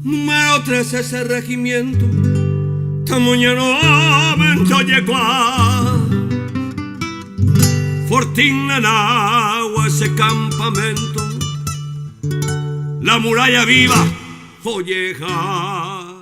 Número 13 ese regimiento, tamuñanamente llegó a Fortín en agua ese campamento, la muralla viva, folleja.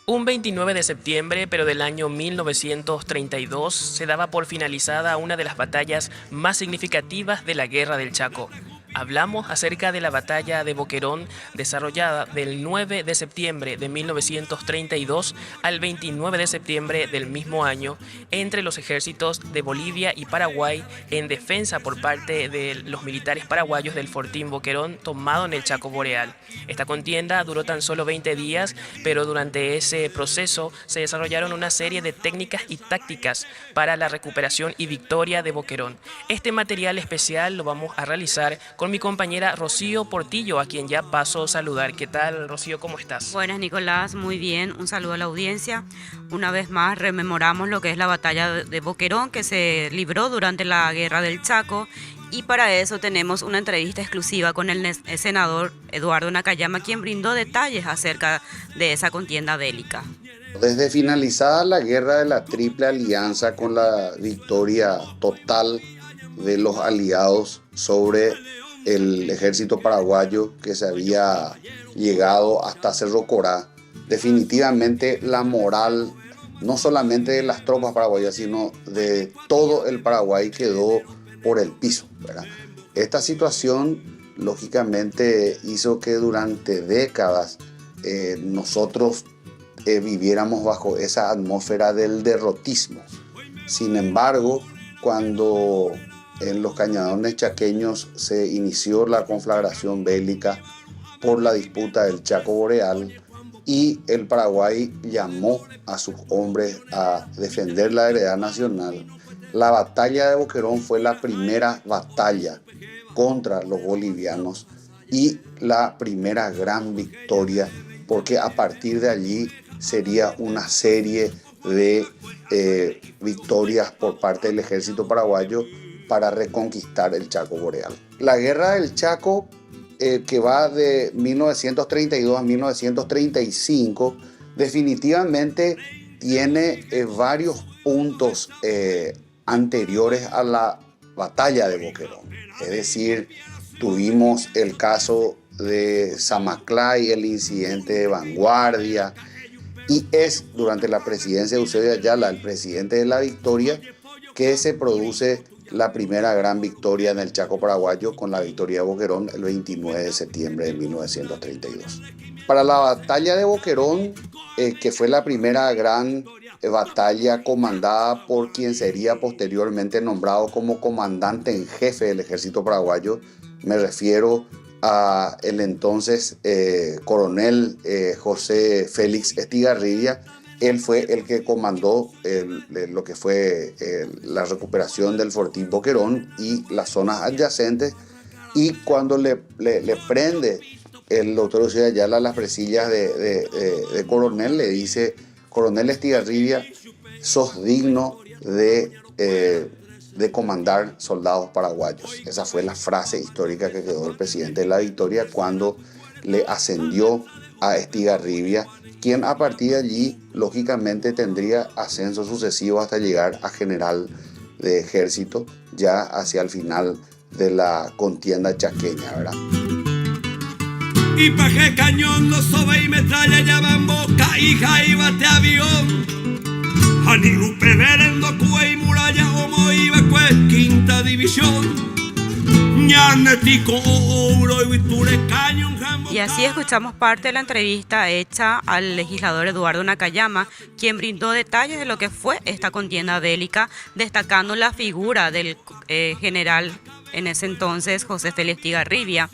Un 29 de septiembre, pero del año 1932, se daba por finalizada una de las batallas más significativas de la Guerra del Chaco. Hablamos acerca de la batalla de Boquerón, desarrollada del 9 de septiembre de 1932 al 29 de septiembre del mismo año entre los ejércitos de Bolivia y Paraguay en defensa por parte de los militares paraguayos del Fortín Boquerón tomado en el Chaco Boreal. Esta contienda duró tan solo 20 días, pero durante ese proceso se desarrollaron una serie de técnicas y tácticas para la recuperación y victoria de Boquerón. Este material especial lo vamos a realizar con mi compañera Rocío Portillo, a quien ya paso a saludar. ¿Qué tal, Rocío? ¿Cómo estás? Buenas, Nicolás, muy bien. Un saludo a la audiencia. Una vez más rememoramos lo que es la batalla de Boquerón que se libró durante la Guerra del Chaco, y para eso tenemos una entrevista exclusiva con el senador Eduardo Nakayama, quien brindó detalles acerca de esa contienda bélica. Desde finalizada la guerra de la Triple Alianza, con la victoria total de los aliados sobre el ejército paraguayo que se había llegado hasta Cerro Corá, definitivamente la moral, no solamente de las tropas paraguayas, sino de todo el Paraguay, quedó por el piso, ¿verdad? Esta situación, lógicamente, hizo que durante décadas nosotros viviéramos bajo esa atmósfera del derrotismo. Sin embargo, cuando en los cañadones chaqueños se inició la conflagración bélica por la disputa del Chaco Boreal y el Paraguay llamó a sus hombres a defender la heredad nacional, la batalla de Boquerón fue la primera batalla contra los bolivianos y la primera gran victoria, porque a partir de allí sería una serie de victorias por parte del ejército paraguayo para reconquistar el Chaco Boreal. La guerra del Chaco, que va de 1932 a 1935, definitivamente tiene varios puntos anteriores a la batalla de Boquerón. Es decir, tuvimos el caso de Zamaclay, el incidente de Vanguardia, y es durante la presidencia de Eusebio Ayala, el presidente de la victoria, que se produce la primera gran victoria en el Chaco paraguayo, con la victoria de Boquerón el 29 de septiembre de 1932. Para la batalla de Boquerón, que fue la primera gran batalla comandada por quien sería posteriormente nombrado como comandante en jefe del ejército paraguayo, me refiero a el entonces coronel José Félix Estigarribia. Él fue el que comandó lo que fue la recuperación del Fortín Boquerón y las zonas adyacentes, y cuando le prende el doctor Eusebio Ayala las presillas de coronel, le dice: coronel Estigarribia, sos digno de comandar soldados paraguayos. Esa fue la frase histórica que quedó el presidente de la victoria cuando le ascendió a Estigarribia, quien a partir de allí lógicamente tendría ascenso sucesivo hasta llegar a general de ejército ya hacia el final de la contienda chaqueña, ¿verdad? Y paje cañón, los sobe y metralla, ya van boca y jaibate avión. Anilupe verendo cue y muralla, homo iba cue quinta división. Y así escuchamos parte de la entrevista hecha al legislador Eduardo Nakayama, quien brindó detalles de lo que fue esta contienda bélica, destacando la figura del general en ese entonces José Félix Estigarribia,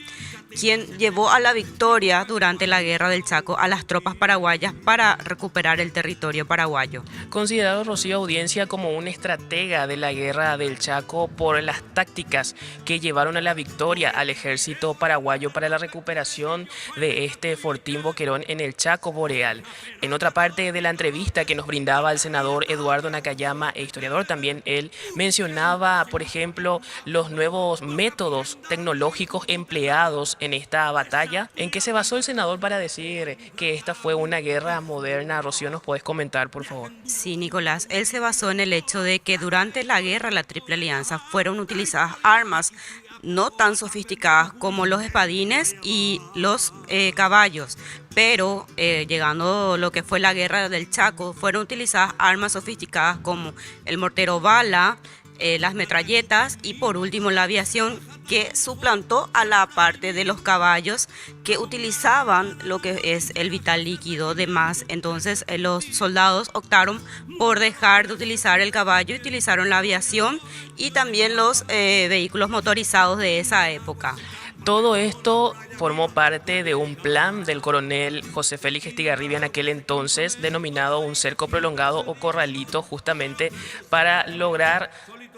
quien llevó a la victoria durante la Guerra del Chaco a las tropas paraguayas para recuperar el territorio paraguayo. Considerado, Rocío, audiencia, como un estratega de la Guerra del Chaco por las tácticas que llevaron a la victoria al ejército paraguayo para la recuperación de este Fortín Boquerón en el Chaco Boreal. En otra parte de la entrevista que nos brindaba el senador Eduardo Nakayama, e historiador también, él mencionaba, por ejemplo, los nuevos métodos tecnológicos empleados en esta batalla. ¿En qué se basó el senador para decir que esta fue una guerra moderna? Rocío, ¿nos podés comentar, por favor? Sí, Nicolás, él se basó en el hecho de que durante la guerra de la Triple Alianza fueron utilizadas armas no tan sofisticadas como los espadines y los caballos, pero llegando lo que fue la guerra del Chaco, fueron utilizadas armas sofisticadas como el mortero bala, las metralletas y por último la aviación, que suplantó a la parte de los caballos que utilizaban lo que es el vital líquido de más. Entonces los soldados optaron por dejar de utilizar el caballo y utilizaron la aviación y también los vehículos motorizados de esa época. Todo esto formó parte de un plan del coronel José Félix Estigarribia en aquel entonces, denominado un cerco prolongado o corralito, justamente para lograr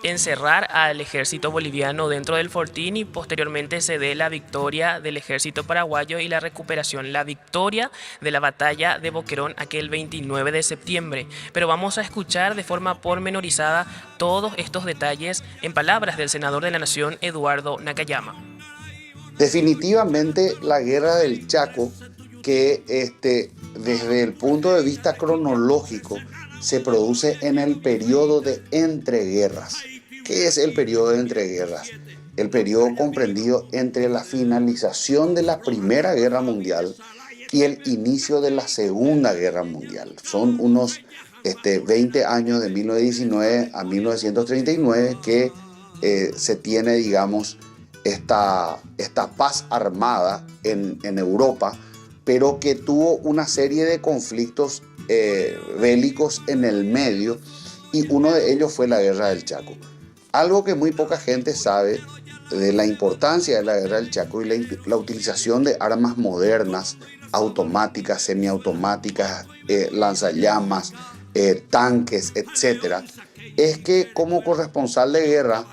encerrar al ejército boliviano dentro del fortín y posteriormente se dé la victoria del ejército paraguayo y la recuperación, la victoria de la batalla de Boquerón aquel 29 de septiembre. Pero vamos a escuchar de forma pormenorizada todos estos detalles en palabras del senador de la Nación, Eduardo Nakayama. Definitivamente la guerra del Chaco, que desde el punto de vista cronológico se produce en el periodo de entreguerras. ¿Qué es el periodo de entreguerras? El periodo comprendido entre la finalización de la Primera Guerra Mundial y el inicio de la Segunda Guerra Mundial. Son unos 20 años, de 1919 a 1939, que se tiene, digamos, esta paz armada en Europa, pero que tuvo una serie de conflictos bélicos en el medio, y uno de ellos fue la Guerra del Chaco. Algo que muy poca gente sabe de la importancia de la Guerra del Chaco y la utilización de armas modernas, automáticas, semiautomáticas, lanzallamas, tanques, etc., es que como corresponsal de guerra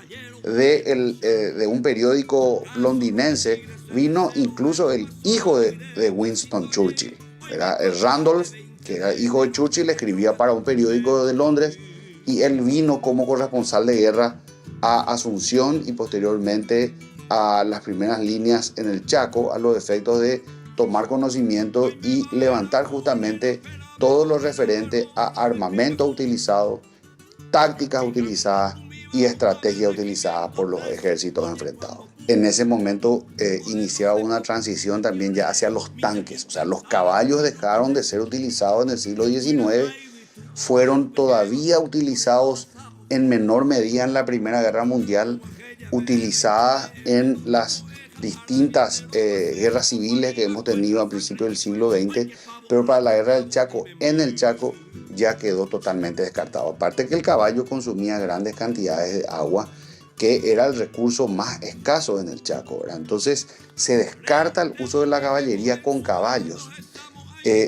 de un periódico londinense vino incluso el hijo de Winston Churchill. Era Randolph, que era hijo de Churchill, escribía para un periódico de Londres, y él vino como corresponsal de guerra a Asunción y posteriormente a las primeras líneas en el Chaco, a los efectos de tomar conocimiento y levantar justamente todo lo referente a armamento utilizado, tácticas utilizadas y estrategia utilizada por los ejércitos enfrentados. En ese momento iniciaba una transición también ya hacia los tanques, o sea, los caballos dejaron de ser utilizados en el siglo XIX, fueron todavía utilizados en menor medida en la Primera Guerra Mundial, utilizadas en las distintas guerras civiles que hemos tenido a principios del siglo XX, pero para la Guerra del Chaco, en el Chaco, ya quedó totalmente descartado. Aparte que el caballo consumía grandes cantidades de agua, que era el recurso más escaso en el Chaco, ¿verdad? Entonces se descarta el uso de la caballería con caballos.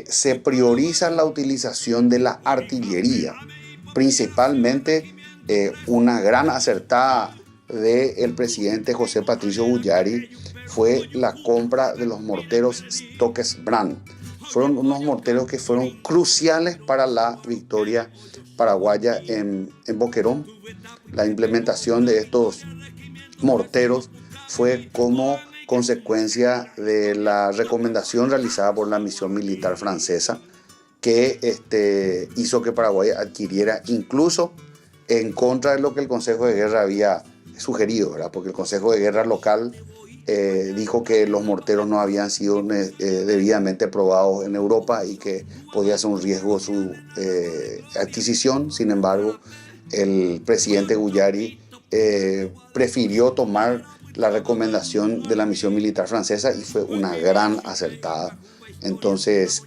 Se prioriza la utilización de la artillería, principalmente una gran acertada del presidente José Patricio Guyari fue la compra de los morteros Stokes Brand. Fueron unos morteros que fueron cruciales para la victoria paraguaya en Boquerón. La implementación de estos morteros fue como consecuencia de la recomendación realizada por la misión militar francesa, que hizo que Paraguay adquiriera, incluso en contra de lo que el Consejo de Guerra había sugerido, ¿verdad? Porque el Consejo de Guerra local dijo que los morteros no habían sido debidamente probados en Europa y que podía ser un riesgo su adquisición. Sin embargo, el presidente Guyari prefirió tomar la recomendación de la misión militar francesa y fue una gran acertada. Entonces,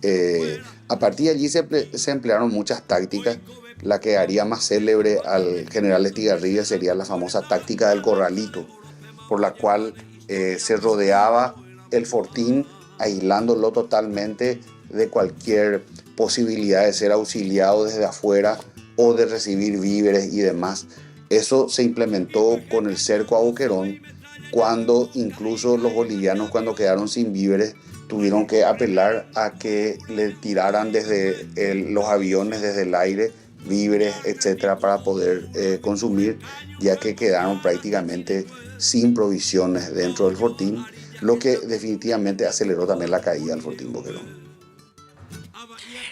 a partir de allí se emplearon muchas tácticas. La que haría más célebre al general Estigarribia sería la famosa táctica del corralito, por la cual se rodeaba el fortín, aislándolo totalmente de cualquier posibilidad de ser auxiliado desde afuera o de recibir víveres y demás. Eso se implementó con el cerco a Boquerón, cuando incluso los bolivianos, cuando quedaron sin víveres, tuvieron que apelar a que le tiraran desde los aviones, desde el aire, víveres, etcétera, para poder consumir, ya que quedaron prácticamente sin provisiones dentro del fortín. lo que definitivamente aceleró también la caída del Fortín Boquerón.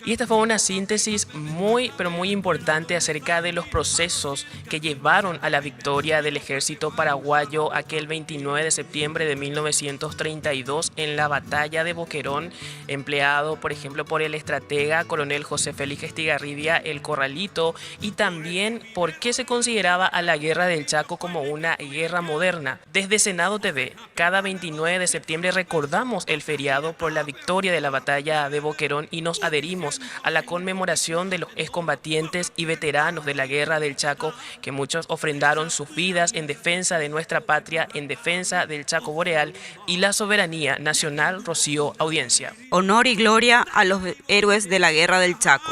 Y esta fue una síntesis muy, pero muy importante acerca de los procesos que llevaron a la victoria del ejército paraguayo aquel 29 de septiembre de 1932 en la batalla de Boquerón, empleado, por ejemplo, por el estratega coronel José Félix Estigarribia, el Corralito, y también por qué se consideraba a la guerra del Chaco como una guerra moderna. Desde Senado TV, cada 29 de septiembre recordamos el feriado por la victoria de la batalla de Boquerón y nos adherimos a la conmemoración de los excombatientes y veteranos de la guerra del Chaco, que muchos ofrendaron sus vidas en defensa de nuestra patria, en defensa del Chaco Boreal y la soberanía nacional. Rocío Audiencia. Honor y gloria a los héroes de la guerra del Chaco.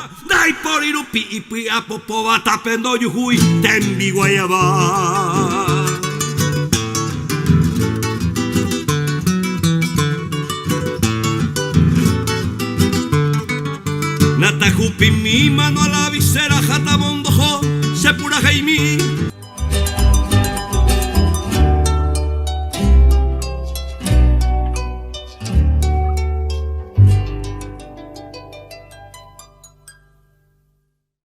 Natajupi mi mano a la visera, jatamondo